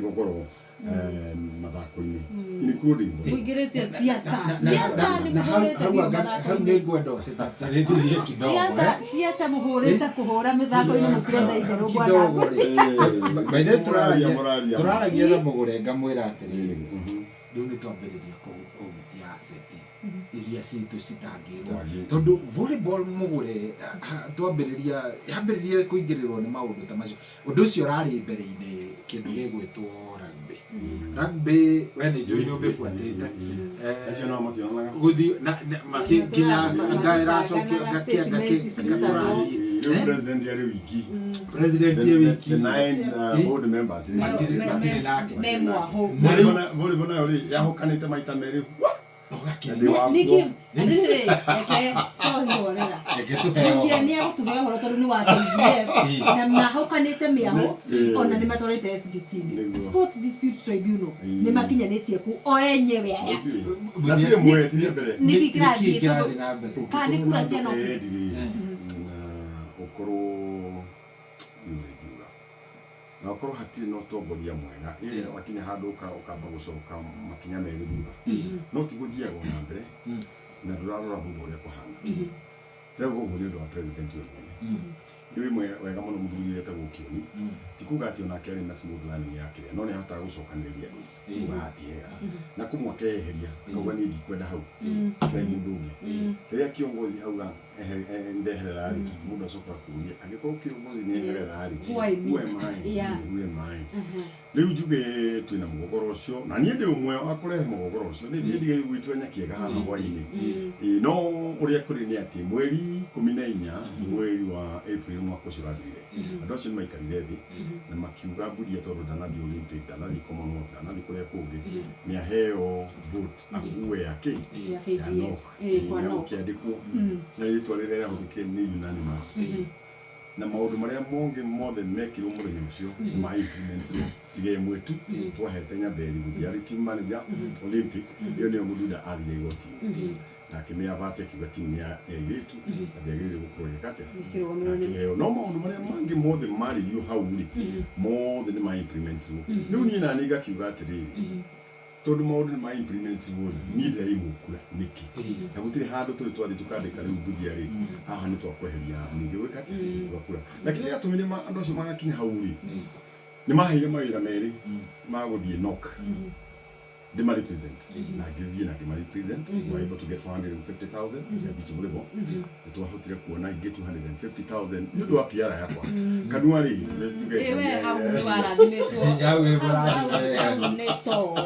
gũkorwo mathako-inĩ including kuingĩrĩtie siasa ni muhũrĩte biũ mathako-inĩ ngwenda ũtetarĩrie kidogo siasa muhũrĩte kũhũra mĩthako-inĩ mũkĩrenda itherũ bwana maithe tũraragia na mũgũre ngamwĩra atĩrĩrĩ rĩu nĩ twambĩrĩria kũhutia asset iria citũ citangĩrwo tondũ volleyball mũgũre yambĩrĩria kũingĩrĩrwo nĩ maũndũ ta macio ũndũ ũcio ũrarĩ mbere-inĩ kĩndũ gĩgwĩtwo rugby we nĩ njũĩ nĩ ũmĩbuatĩte gũthiĩ kinya ngaĩracokio ngakĩrathiĩ president ya wiki the 9 board members matirĩ nake volleyball nayo rĩ yahokanĩte maita merĩ niki eke sohorera ndio ni agũtuhe ũhoro tondũ nĩ wa KVF na mahokanĩte mĩaho ona nĩ matwarĩte SDT Sports Dispute Tribunal nĩ makinyanĩtie ku o enyewe aya ndatire mwetirie mbere niki kĩrathiĩ na mbere kana nĩ kura cia no ũkorwo na ũkorwo hatirĩ na ũtongoria mwega wakinya handũ ũkamba gũcoka makinya merĩ thutha no ti gũthiaga na mbere na ndũrarora thutha ũrĩa kũhana rĩu ũguo nĩ ũndũ wa president we mwene nĩ wega mũno mũthuri wetagwo Kioni ti kuga atĩ onake arĩ na smooth learning yake no nĩ ahotaga gũcokanĩrĩria andũ kuga atiega na kũmwakeheria kauga niĩ ndikwenda hau atĩ mũndũ ũngĩ rĩrĩa kiongozi auga ndeherera rĩ mũndũ acoka kũria angĩkorwo kiongozi nĩ eherera rĩ we mai rĩu njuge twĩna mũgogoro ũcio na niĩ ndĩ ũmwe wa kũrehe mũgogoro ũcio nĩ ndigĩ gwitũ nyakiega haha hwaĩ-inĩ no ũrĩa kũrĩ nĩ atĩ mweri 14 mweri wa April mwaka ũcio ũrathirire andũ acio nĩ maikarire thĩ na makiuga Mbuthia tondũ ndanathiĩ Olympic ndanathiĩ Commonwealth ndanathiĩ kũrĩa kũngĩ nĩ aheo vote akuue yake ya NOC kĩandĩkwo na rĩtwa rĩrĩa rĩahũthĩkire nĩ unanimous na maũndũ marĩa mothe mekirwo mũthenya ũcio ma implement tige mwetu twahete Nyamberi gũthiĩ arĩ team manager Olympic ĩyo nĩyo Mũthunda athire igoti-inĩ na akĩmĩaba atĩ akiuga timu ya airĩtu athiagĩrĩire gũkorwo ĩgĩkatĩa no maũndũ marĩa mangĩ mothe marĩrio hau rĩ mothe nĩ ma implementirwo rĩu niĩ naniĩ ngakiuga atĩrĩrĩ tondũ maũndũ nĩ ma implementirwo niĩ ndĩraimũkura nĩkĩ na gũtirĩ handũ tũrĩ twathiĩ tũkandĩka rĩu Mbuthia rĩ haha nĩ twakweheria ningĩ gwĩkatĩa tũgakura na kĩrĩa gĩatũmire andũ acio magakinya hau rĩ nĩ maheire mawĩra merĩ ma gũthiĩ NOC ndĩma represent na ngĩthiĩ na ndĩma represent we able to get 450,000 ya beach volleyball nĩ twahotire kuona ingĩ 250,000 nĩ ũndũ wa PR yakwa kanua rĩ ewe hau nĩ warathimĩtwo hau nĩ to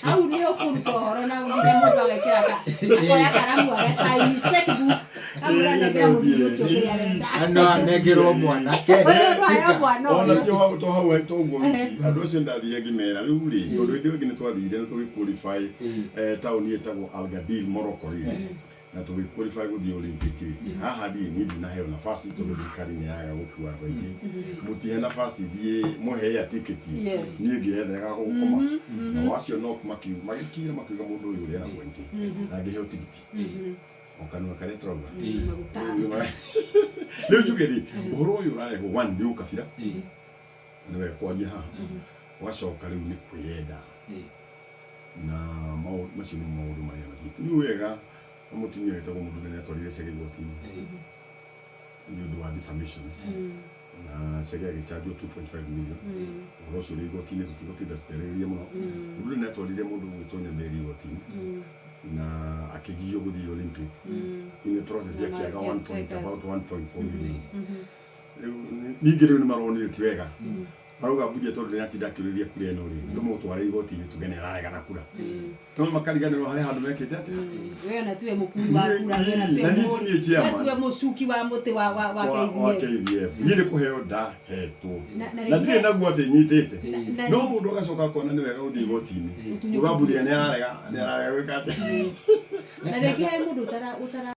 hau nĩ ũkũruta ũhoro na gũthiĩ mũndũ agekĩra akoya karamu agacaini checkbook amũranengera mũthuri ũcio kĩrĩa arenda no anengerwo mwanake ona to hau toguo andũ acio ndathiire ngĩmera rĩu rĩ tondũ hĩndĩ ĩngĩ nĩ twathire na tũgĩqualify taũni ĩtagwo Agadir Morocco rĩ na tũgĩqualify gũthiĩ Olympic haha niĩ ndinaheo nafasi tondũ thirikari nĩ yaga gũkua andũ aingĩ mũtihe nafasi thiĩ mũhe tiketi niĩ ngĩetheraga gũkoma na wacio no magĩkira makiuga mũndũ ũyũ ũrĩa na point na ngĩheo tiketi okanua kare trauga rĩu njuge rĩ ũhoro ũyũ ũrarehwo one nĩ ũkabira nĩ wekwaria haha wacoka rĩu nĩ kwĩyenda na macio nĩ maũndũ marĩa mathiĩte nĩ wega mũtumia wetagwo Mũthunda nĩ atwarire Chege igoti-inĩ nĩ ũndũ wa defamation na Chege agĩchanjwo 2.5 million ũhoro ũcio ũrĩ igoti-inĩ tũtigũtinda tũkĩarĩrĩria mũno Mũthunda nĩ atwarire mũndũ gwĩtwo Nyamberi igoti-inĩ na akĩgio gũthiĩ Olympic in the process yakĩaga about 1.4 million ningĩ rĩu nĩ maronire ti wega marauga Mbuthia tondũ nĩ atinda akĩũrĩria kura ĩno rĩ tũmũtware igoti-inĩ tuge nĩ araregana kura tondũ makariganĩrwo harĩa handũ mekĩte atĩa we na tiwe mũkui wa kura we na tiwe mũcuki wa mũtĩ wa KVF niĩ nĩ kũheo ndahetwo na ndirĩ naguo atĩ nyitĩte no mũndũ agacoka akona nĩ wega gũthiĩ igoti-inĩ uga Mbuthia nĩ ararega gwĩka atĩa na rĩngĩ he mũndũ ũtara